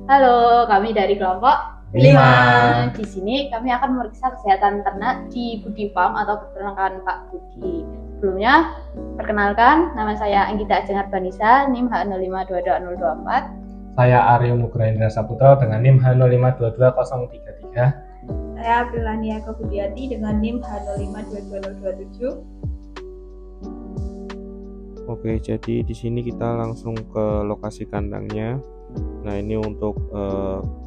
Halo, kami dari kelompok 5. 5. Di sini kami akan memeriksa kesehatan ternak di Budi Farm atau peternakan Pak Budi. Sebelumnya, perkenalkan, nama saya Anggita Ajeng Arbanisa, NIM H0522024. Saya Aryo Nugraha Indra Saputra dengan NIM H0522033. Saya Aprilania Kebudiati dengan NIM H0522027. Oke, jadi di sini kita langsung ke lokasi kandangnya. Nah, ini untuk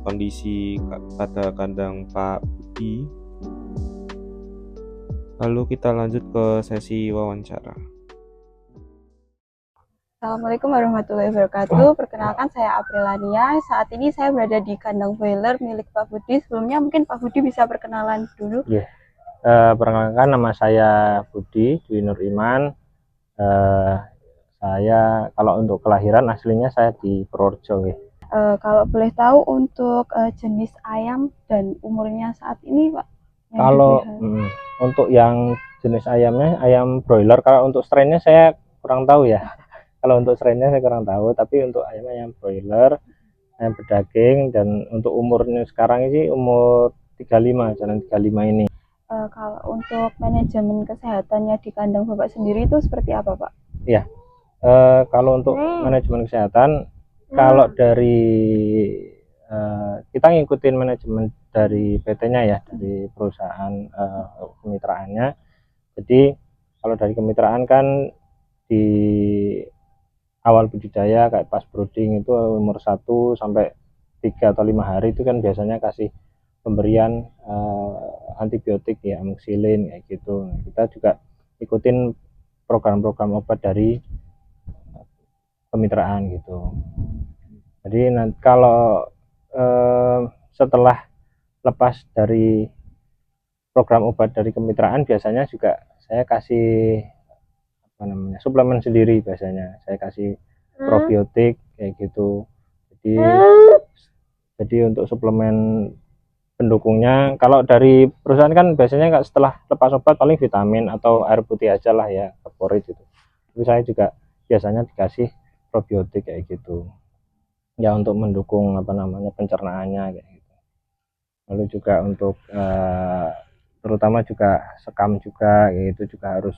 kondisi pada kandang Pak Budi. Lalu kita lanjut ke sesi wawancara. Assalamualaikum warahmatullahi wabarakatuh. Perkenalkan, saya Aprilania. Saat ini saya berada di kandang broiler milik Pak Budi. Sebelumnya mungkin Pak Budi bisa perkenalan dulu. Perkenalkan, nama saya Budi Dwi Nur Iman. Saya kalau untuk kelahiran aslinya saya di Purworejo. Kalau boleh tahu untuk jenis ayam dan umurnya saat ini, Pak? Kalau untuk yang jenis ayamnya ayam broiler, kalau untuk strainnya saya kurang tahu ya. Kalau untuk strainnya saya kurang tahu, tapi untuk ayam broiler, ayam berdaging, dan untuk umurnya sekarang ini umur 35, jalan 35 ini. Kalau untuk manajemen kesehatannya di kandang Bapak sendiri itu seperti apa, Pak? Iya, kalau untuk manajemen kesehatan, kalau dari kita ngikutin manajemen dari PT-nya ya, dari perusahaan kemitraannya. Jadi kalau dari kemitraan kan di awal budidaya kayak pas brooding itu umur 1 sampai 3 atau 5 hari itu kan biasanya kasih pemberian antibiotik ya, amoxicillin kayak gitu. Nah, kita juga ikutin program-program obat dari kemitraan gitu. Jadi nanti kalau setelah lepas dari program obat dari kemitraan, biasanya juga saya kasih suplemen sendiri. Biasanya saya kasih probiotik kayak gitu. Jadi untuk suplemen pendukungnya, kalau dari perusahaan kan biasanya setelah lepas obat paling vitamin atau air putih aja lah ya, favorit gitu. Tapi saya juga biasanya dikasih probiotik kayak gitu ya, untuk mendukung pencernaannya kayak gitu. Lalu juga untuk terutama juga sekam juga kayak gitu, juga harus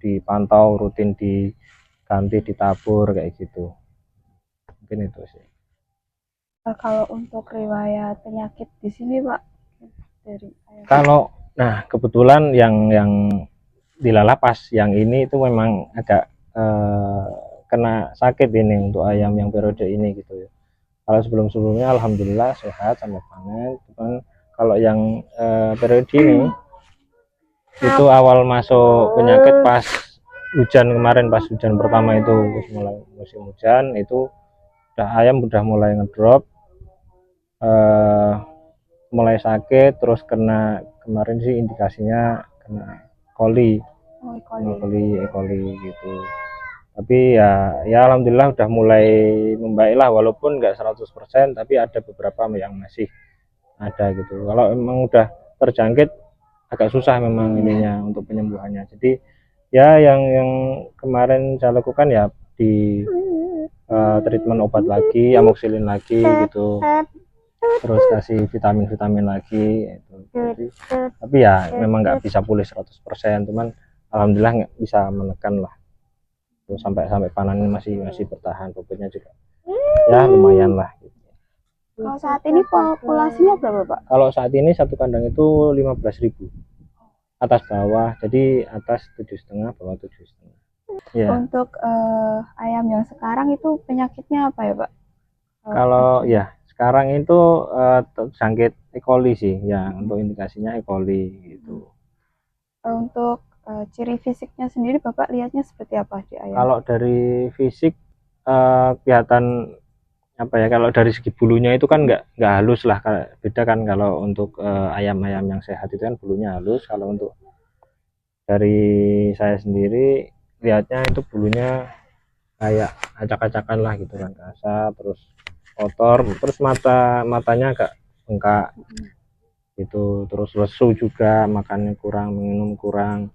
dipantau rutin, diganti, ditabur kayak gitu. Mungkin itu sih. Kalau untuk riwayat penyakit di sini, Pak, dari kalau kebetulan yang dilalapas yang ini itu memang agak kena sakit ini untuk ayam yang periode ini gitu ya. Kalau sebelumnya alhamdulillah sehat sampai panen. Cuman kalau yang periode ini itu awal masuk penyakit pas hujan kemarin, pas hujan pertama itu, mulai musim hujan itu ayam udah mulai ngedrop, mulai sakit, terus kena kemarin sih indikasinya kena coli. E. coli gitu. Tapi ya alhamdulillah udah mulai membaik lah, walaupun nggak 100%, tapi ada beberapa yang masih ada gitu. Kalau memang udah terjangkit agak susah memang ininya untuk penyembuhannya. Jadi ya yang kemarin saya lakukan ya di treatment obat lagi, amoxicillin lagi gitu, terus kasih vitamin lagi gitu. Jadi, tapi ya memang nggak bisa pulih 100%, cuman alhamdulillah bisa menekan lah. Terus sampai panennya masih bertahan, bobotnya juga ya lumayan lah gitu. Kalau saat ini populasinya berapa, Pak? Kalau saat ini satu kandang itu 15.000 atas bawah, jadi atas 7,5, bawah 7,5. Ya. Untuk ayam yang sekarang itu penyakitnya apa ya, Pak? Kalau ya sekarang itu terjangkit E. coli sih ya, untuk indikasinya E. coli gitu. Untuk ciri fisiknya sendiri Bapak lihatnya seperti apa di ayam? Kalau dari fisik kelihatan apa ya, kalau dari segi bulunya itu kan nggak halus lah, beda kan kalau untuk ayam-ayam yang sehat itu kan bulunya halus. Kalau untuk dari saya sendiri lihatnya itu bulunya kayak acak-acakan lah gitu kan, kasar, terus kotor, terus matanya agak bengkak gitu, terus lesu juga, makannya kurang, minum kurang.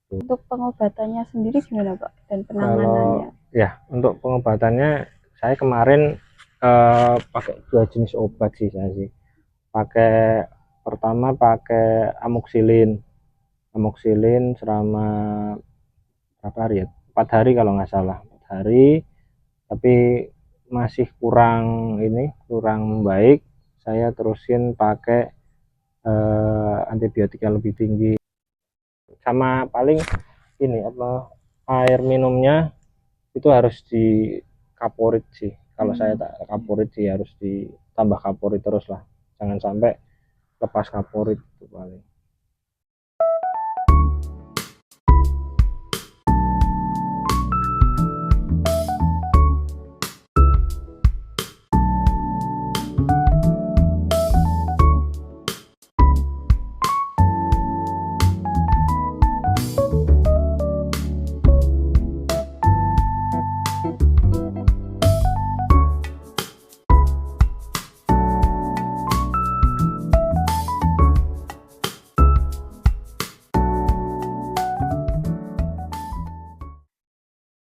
Untuk pengobatannya sendiri gimana, Pak, dan penanganannya? Kalau ya untuk pengobatannya, saya kemarin pakai 2 jenis obat sih saya sih. Pertama pakai amoxilin selama berapa hari ya, 4 hari kalau nggak salah, 4 hari. Tapi masih kurang baik, saya terusin pakai antibiotik yang lebih tinggi, sama paling air minumnya itu harus di kaporit sih. Kalau saya tak kaporit sih, harus ditambah kaporit terus lah, jangan sampai lepas kaporit itu paling.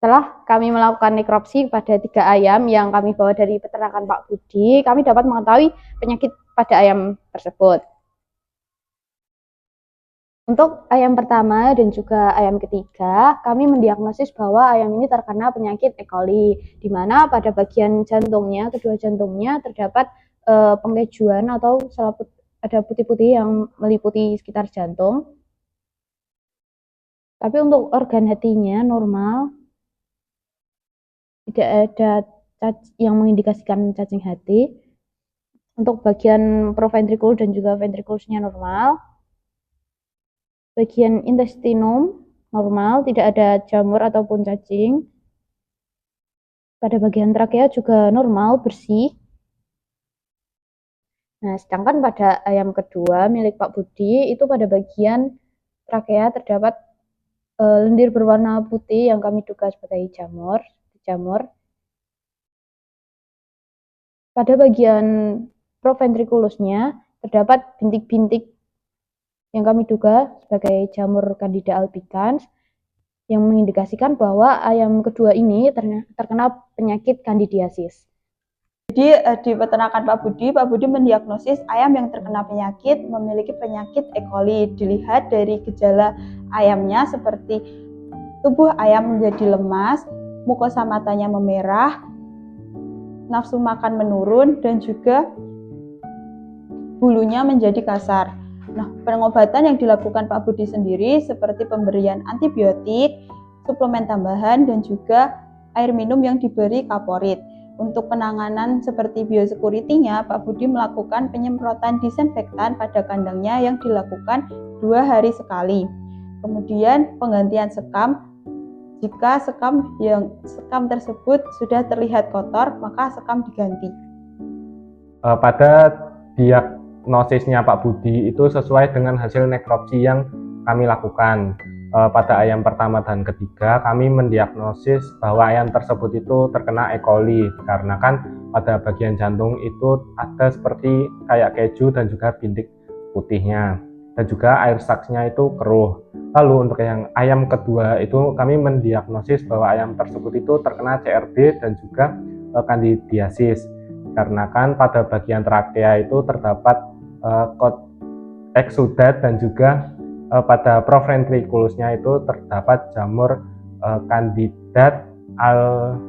Setelah kami melakukan nekropsi pada 3 ayam yang kami bawa dari peternakan Pak Budi, kami dapat mengetahui penyakit pada ayam tersebut. Untuk ayam pertama dan juga ayam ketiga, kami mendiagnosis bahwa ayam ini terkena penyakit E. coli, di mana pada bagian jantungnya, kedua jantungnya terdapat pengejuan atau selaput, ada putih-putih yang meliputi sekitar jantung. Tapi untuk organ hatinya normal, tidak ada yang mengindikasikan cacing hati. Untuk bagian proventrikul dan juga ventrikulusnya normal. Bagian intestinum normal, tidak ada jamur ataupun cacing. Pada bagian trakea juga normal, bersih. Nah, sedangkan pada ayam kedua milik Pak Budi, itu pada bagian trakea terdapat lendir berwarna putih yang kami duga sebagai jamur. Pada bagian proventrikulusnya terdapat bintik-bintik yang kami duga sebagai jamur Candida albicans, yang mengindikasikan bahwa ayam kedua ini terkena penyakit candidiasis. Jadi di peternakan Pak Budi mendiagnosis ayam yang terkena penyakit memiliki penyakit E. coli. Dilihat dari gejala ayamnya seperti tubuh ayam menjadi lemas, mukosa matanya memerah, nafsu makan menurun, dan juga bulunya menjadi kasar. Nah, pengobatan yang dilakukan Pak Budi sendiri seperti pemberian antibiotik, suplemen tambahan, dan juga air minum yang diberi kaporit. Untuk penanganan seperti biosecurity-nya, Pak Budi melakukan penyemprotan disinfektan pada kandangnya yang dilakukan 2 hari sekali. Kemudian penggantian sekam. Jika sekam tersebut sudah terlihat kotor, maka sekam diganti. Pada diagnosisnya Pak Budi itu sesuai dengan hasil nekropsi yang kami lakukan. Pada ayam pertama dan ketiga, kami mendiagnosis bahwa ayam tersebut itu terkena E. coli, dikarenakan pada bagian jantung itu ada seperti kayak keju dan juga bintik putihnya, dan juga air saksnya itu keruh. Lalu untuk yang ayam kedua itu kami mendiagnosis bahwa ayam tersebut itu terkena CRD dan juga candidiasis, dikarenakan pada bagian trakea itu terdapat eksudat, dan juga pada proventrikulusnya itu terdapat jamur Candida albicans.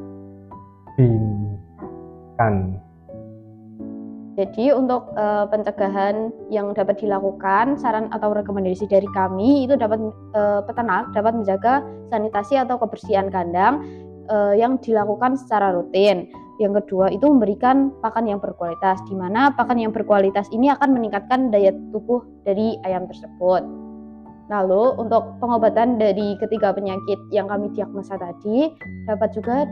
Jadi untuk pencegahan yang dapat dilakukan, saran atau rekomendasi dari kami itu peternak dapat menjaga sanitasi atau kebersihan kandang yang dilakukan secara rutin. Yang kedua itu memberikan pakan yang berkualitas, di mana pakan yang berkualitas ini akan meningkatkan daya tubuh dari ayam tersebut. Lalu untuk pengobatan dari ketiga penyakit yang kami diagnosa tadi, dapat juga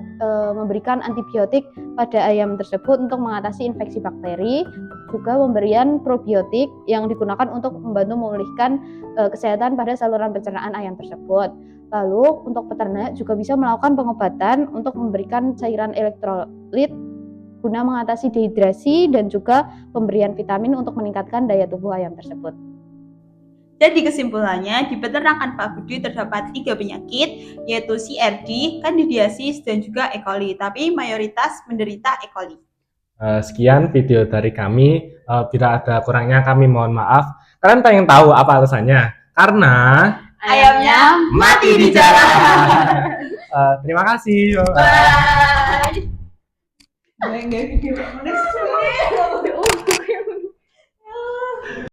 memberikan antibiotik pada ayam tersebut untuk mengatasi infeksi bakteri, juga pemberian probiotik yang digunakan untuk membantu memulihkan kesehatan pada saluran pencernaan ayam tersebut. Lalu untuk peternak juga bisa melakukan pengobatan untuk memberikan cairan elektrolit guna mengatasi dehidrasi, dan juga pemberian vitamin untuk meningkatkan daya tubuh ayam tersebut. Jadi kesimpulannya, di peternakan Pak Budi terdapat 3 penyakit, yaitu CRD, candidiasis, dan juga E. coli, tapi mayoritas menderita E. coli. Sekian video dari kami. Bila ada kurangnya kami mohon maaf. Kalian pengen tahu apa alasannya? Karena Ayamnya mati di jalan. Terima kasih. bye. Nggak video.